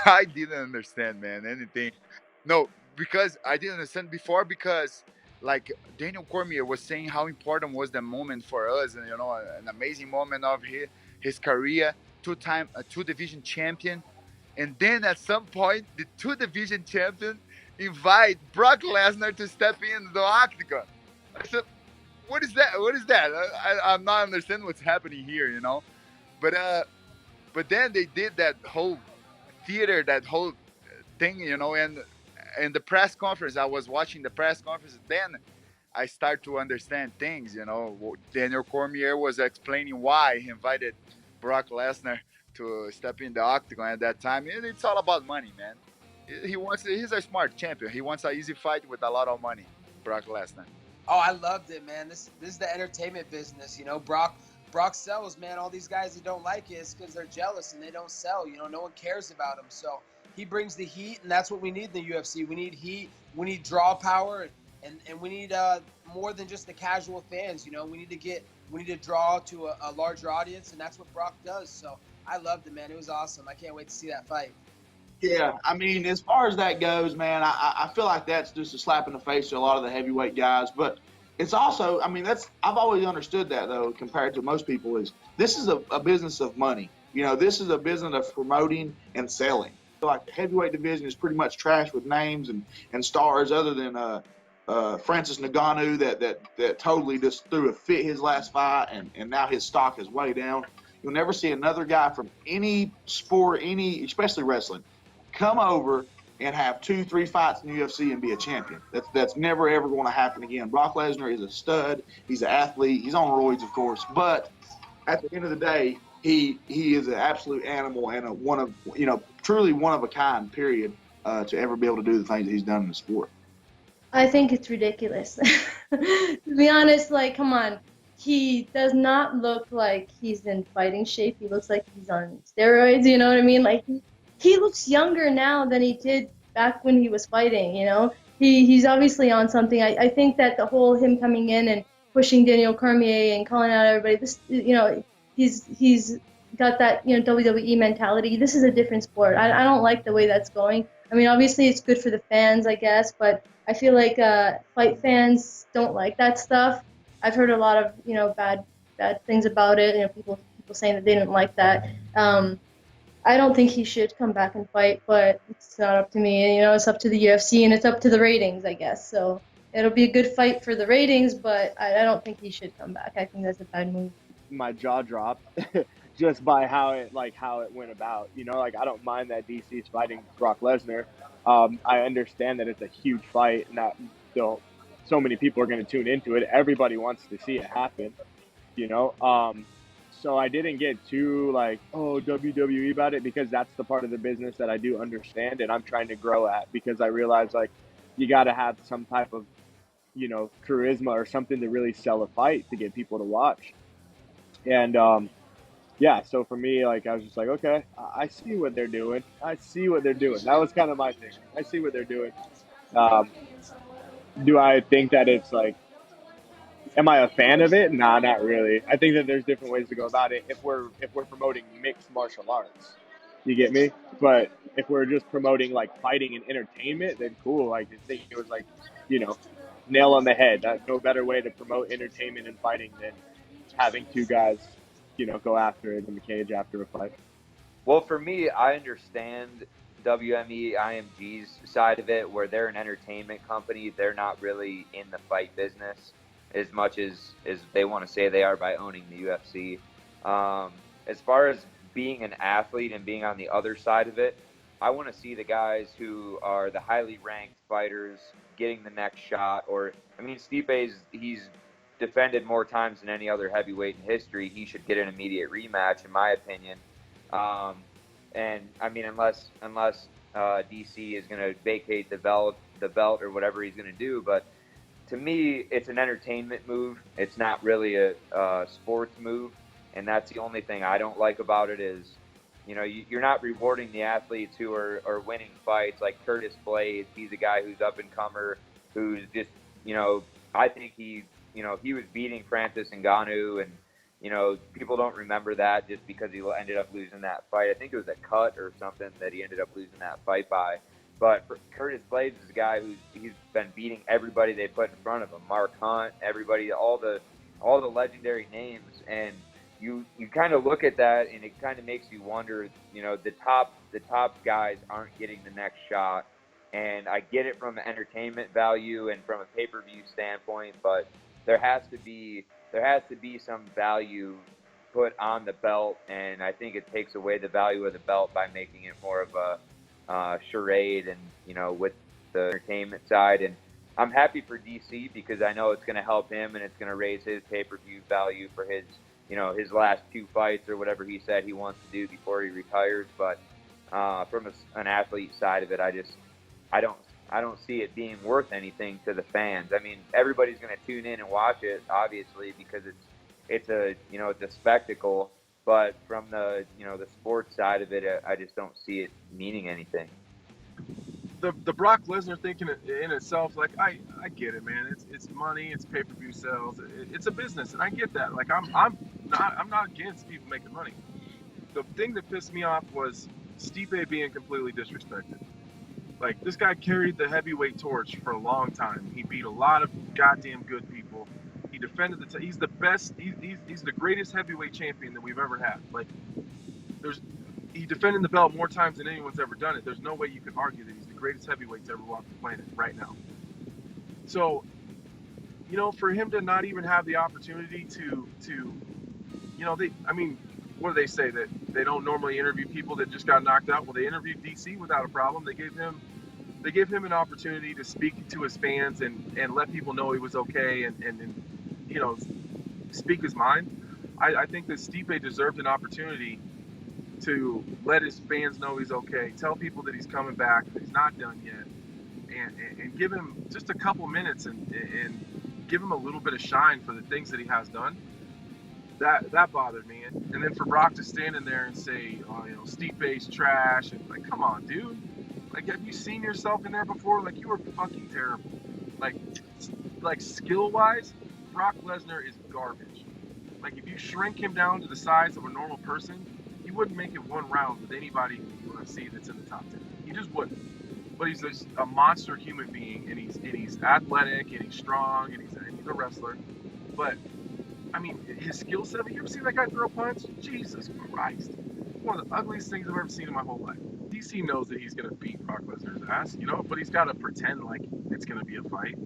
I didn't understand, man, anything. No, because I didn't understand before because like Daniel Cormier was saying how important was the moment for us, and an amazing moment of his career, two-time two division champion, and then at some point the two division champion invite Brock Lesnar to step in the octagon. I said, what is that? What is that? I'm not understanding what's happening here. But then they did that whole theater, that whole thing, and the press conference. I was watching the press conference. Then I start to understand things. Daniel Cormier was explaining why he invited Brock Lesnar to step in the octagon at that time, and it's all about money, man. He's a smart champion. He wants an easy fight with a lot of money, Brock Lesnar. Oh, I loved it, man. This is the entertainment business, you know. Brock sells, man. All these guys that don't like it is because they're jealous and they don't sell. You know, no one cares about him. So he brings the heat, and that's what we need in the UFC. We need heat. We need draw power, and we need more than just the casual fans. You know, we need to draw to a larger audience, and that's what Brock does. So I loved it, man. It was awesome. I can't wait to see that fight. Yeah, I mean, as far as that goes, man, I feel like that's just a slap in the face to a lot of the heavyweight guys. But it's also, I mean, I've always understood that, though, compared to most people, is this is a business of money. You know, this is a business of promoting and selling. I feel like the heavyweight division is pretty much trash with names and stars, other than Francis Ngannou that totally just threw a fit his last fight, and now his stock is way down. You'll never see another guy from any sport, especially wrestling, come over and have 2-3 fights in the UFC and be a champion. That's never ever going to happen again. Brock Lesnar is a stud. He's an athlete. He's on roids, of course, but at the end of the day, he is an absolute animal and truly one of a kind. Period. To ever be able to do the things that he's done in the sport. I think it's ridiculous. To be honest, like, come on. He does not look like he's in fighting shape. He looks like he's on steroids, you know what I mean? Like, he looks younger now than he did back when he was fighting, you know? He's obviously on something. I think that the whole him coming in and pushing Daniel Cormier and calling out everybody, he's got that, WWE mentality. This is a different sport. I don't like the way that's going. I mean, obviously it's good for the fans, I guess, but I feel like fight fans don't like that stuff. I've heard a lot of, bad things about it. People saying that they didn't like that. I don't think he should come back and fight, but it's not up to me. It's up to the UFC and it's up to the ratings, I guess. So it'll be a good fight for the ratings, but I don't think he should come back. I think that's a bad move. My jaw dropped just by how it went about. I don't mind that DC's fighting Brock Lesnar. I understand that it's a huge fight and that so many people are going to tune into it. Everybody wants to see it happen. So I didn't get too WWE about it, because that's the part of the business that I do understand and I'm trying to grow at, because I realize you got to have some type of charisma or something to really sell a fight to get people to watch. And yeah, so for me, I was just like, okay, I see what they're doing. That was kind of my thing. I see what they're doing. Do I think that it's am I a fan of it? Nah, not really. I think that there's different ways to go about it if we're promoting mixed martial arts. You get me? But if we're just promoting fighting and entertainment, then cool. I think it was nail on the head. No better way to promote entertainment and fighting than having two guys, go after it in the cage after a fight. Well, for me, I understand WME IMG's side of it, where they're an entertainment company. They're not really in the fight business as much as they want to say they are by owning the UFC. As far as being an athlete and being on the other side of it, I want to see the guys who are the highly ranked fighters getting the next shot. Stipe's, he's defended more times than any other heavyweight in history. He should get an immediate rematch, in my opinion. Unless DC is going to vacate the belt or whatever he's going to do. But to me, it's an entertainment move. It's not really a sports move. And that's the only thing I don't like about it is, you're not rewarding the athletes who are winning fights, like Curtis Blades. He's a guy who's up and comer, who's just, I think he was beating Francis Ngannou, and you know, people don't remember that just because he ended up losing that fight. I think it was a cut or something that he ended up losing that fight by. But Curtis Blades is a guy he's been beating everybody they put in front of him. Mark Hunt, everybody, all the legendary names, and you kind of look at that and it kind of makes you wonder. You know, the top guys aren't getting the next shot, and I get it from an entertainment value and from a pay-per-view standpoint, but there has to be some value put on the belt, and I think it takes away the value of the belt by making it more of a charade, and you know, with the entertainment side. And I'm happy for DC because I know it's going to help him and it's going to raise his pay-per-view value for his, you know, his last 2 fights or whatever he said he wants to do before he retires. But from an athlete side of it, I don't see it being worth anything to the fans. I mean, everybody's going to tune in and watch it, obviously, because it's a spectacle. But from the sports side of it, I just don't see it meaning anything. The Brock Lesnar thing in itself, like I get it, man. It's money, it's pay-per-view sales, it's a business, and I get that. Like I'm not against people making money. The thing that pissed me off was Stipe being completely disrespected. Like, this guy carried the heavyweight torch for a long time. He beat a lot of goddamn good people. He defended he's the best. He's the greatest heavyweight champion that we've ever had. Like, he defended the belt more times than anyone's ever done it. There's no way you can argue that he's the greatest heavyweight to ever walk the planet right now. So, you know, for him to not even have the opportunity to you know, what do they say, that they don't normally interview people that just got knocked out? Well, they interviewed DC without a problem. They gave him an opportunity to speak to his fans and let people know he was okay and you know, speak his mind. I think that Stipe deserved an opportunity to let his fans know he's okay, tell people that he's coming back, that he's not done yet, and give him just a couple minutes and give him a little bit of shine for the things that he has done. That bothered me. And then for Brock to stand in there and say, oh, you know, Stipe's trash, and like, come on, dude. Like, have you seen yourself in there before? Like, you were fucking terrible. Like skill-wise, Brock Lesnar is garbage. Like, if you shrink him down to the size of a normal person, he wouldn't make it one round with anybody in the UFC that's in the top 10. He just wouldn't. But he's just a monster human being, and he's athletic, and he's strong, and he's a wrestler. But I mean, his skill set, you ever seen that guy throw a punch? Jesus Christ. One of the ugliest things I've ever seen in my whole life. DC knows that he's going to beat Brock Lesnar's ass, you know, but he's got to pretend like it's going to be a fight.